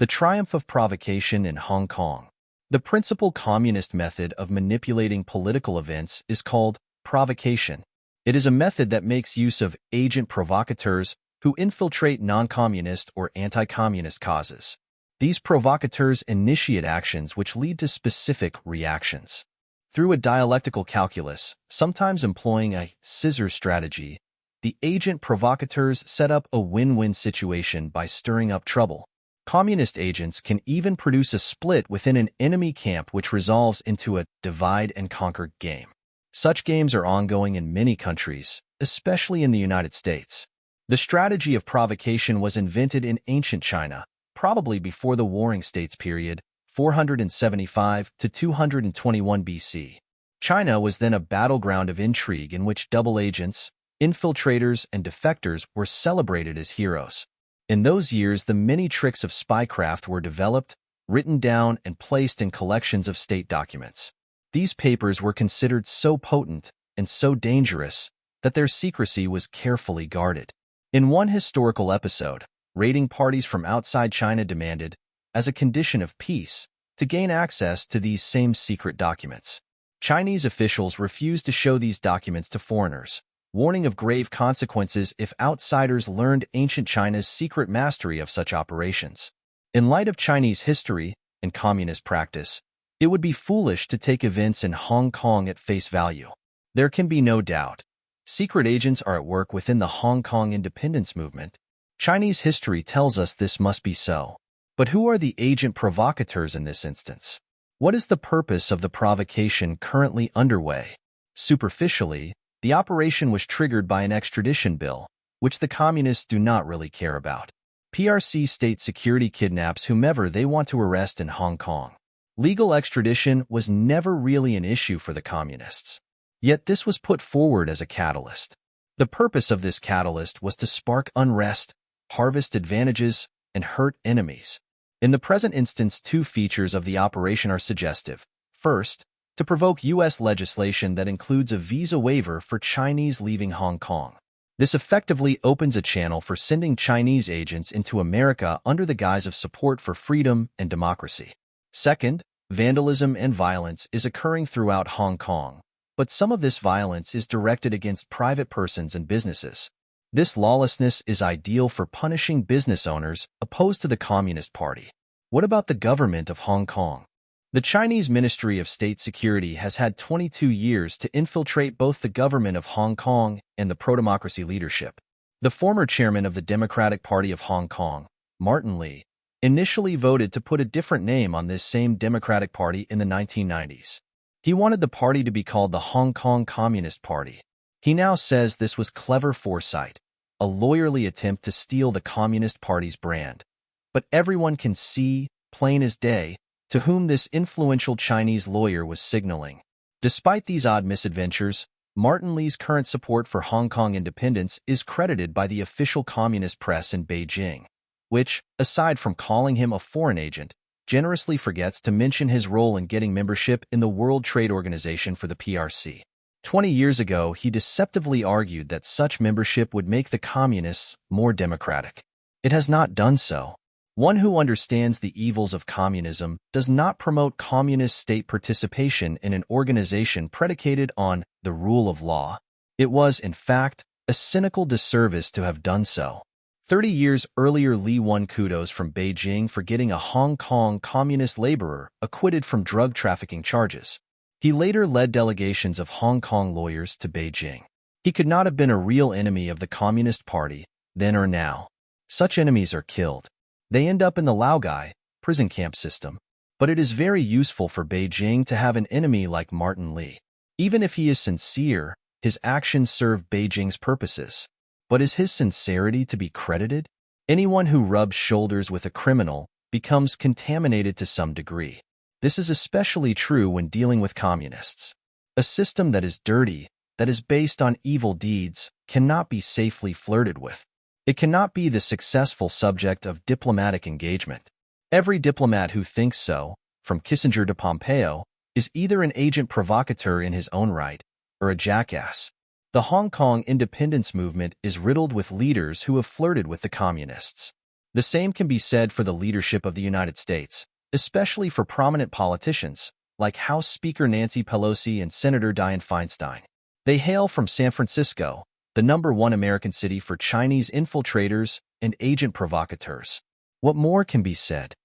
The triumph of provocation in Hong Kong. The principal communist method of manipulating political events is called provocation. It is a method that makes use of agent provocateurs who infiltrate non-communist or anti-communist causes. These provocateurs initiate actions which lead to specific reactions. Through a dialectical calculus, sometimes employing a scissors strategy, the agent provocateurs set up a win-win situation by stirring up trouble. Communist agents can even produce a split within an enemy camp which resolves into a divide-and-conquer game. Such games are ongoing in many countries, especially in the United States. The strategy of provocation was invented in ancient China, probably before the Warring States period, 475 to 221 BC. China was then a battleground of intrigue in which double agents, infiltrators, and defectors were celebrated as heroes. In those years, the many tricks of spycraft were developed, written down, and placed in collections of state documents. These papers were considered so potent and so dangerous that their secrecy was carefully guarded. In one historical episode, raiding parties from outside China demanded, as a condition of peace, to gain access to these same secret documents. Chinese officials refused to show these documents to foreigners, warning of grave consequences if outsiders learned ancient China's secret mastery of such operations. In light of Chinese history and communist practice, it would be foolish to take events in Hong Kong at face value. There can be no doubt. Secret agents are at work within the Hong Kong independence movement. Chinese history tells us this must be so. But who are the agent provocateurs in this instance? What is the purpose of the provocation currently underway? Superficially, the operation was triggered by an extradition bill, which the communists do not really care about. PRC state security kidnaps whomever they want to arrest in Hong Kong. Legal extradition was never really an issue for the communists. Yet this was put forward as a catalyst. The purpose of this catalyst was to spark unrest, harvest advantages, and hurt enemies. In the present instance, two features of the operation are suggestive. First, to provoke U.S. legislation that includes a visa waiver for Chinese leaving Hong Kong. This effectively opens a channel for sending Chinese agents into America under the guise of support for freedom and democracy. Second, vandalism and violence is occurring throughout Hong Kong, but some of this violence is directed against private persons and businesses. This lawlessness is ideal for punishing business owners opposed to the Communist Party. What about the government of Hong Kong? The Chinese Ministry of State Security has had 22 years to infiltrate both the government of Hong Kong and the pro-democracy leadership. The former chairman of the Democratic Party of Hong Kong, Martin Lee, initially voted to put a different name on this same Democratic Party in the 1990s. He wanted the party to be called the Hong Kong Communist Party. He now says this was clever foresight, a lawyerly attempt to steal the Communist Party's brand. But everyone can see, plain as day, to whom this influential Chinese lawyer was signaling. Despite these odd misadventures, Martin Lee's current support for Hong Kong independence is credited by the official communist press in Beijing, which, aside from calling him a foreign agent, generously forgets to mention his role in getting membership in the World Trade Organization for the PRC. 20 years ago, he deceptively argued that such membership would make the communists more democratic. It has not done so. One who understands the evils of communism does not promote communist state participation in an organization predicated on the rule of law. It was, in fact, a cynical disservice to have done so. 30 years earlier, Lee won kudos from Beijing for getting a Hong Kong communist laborer acquitted from drug trafficking charges. He later led delegations of Hong Kong lawyers to Beijing. He could not have been a real enemy of the Communist Party, then or now. Such enemies are killed. They end up in the Laogai prison camp system. But it is very useful for Beijing to have an enemy like Martin Lee. Even if he is sincere, his actions serve Beijing's purposes. But is his sincerity to be credited? Anyone who rubs shoulders with a criminal becomes contaminated to some degree. This is especially true when dealing with communists. A system that is dirty, that is based on evil deeds, cannot be safely flirted with. It cannot be the successful subject of diplomatic engagement. Every diplomat who thinks so, from Kissinger to Pompeo, is either an agent provocateur in his own right or a jackass. The Hong Kong independence movement is riddled with leaders who have flirted with the communists. The same can be said for the leadership of the United States, especially for prominent politicians like House Speaker Nancy Pelosi and Senator Dianne Feinstein. They hail from San Francisco, the #1 American city for Chinese infiltrators and agent provocateurs. What more can be said?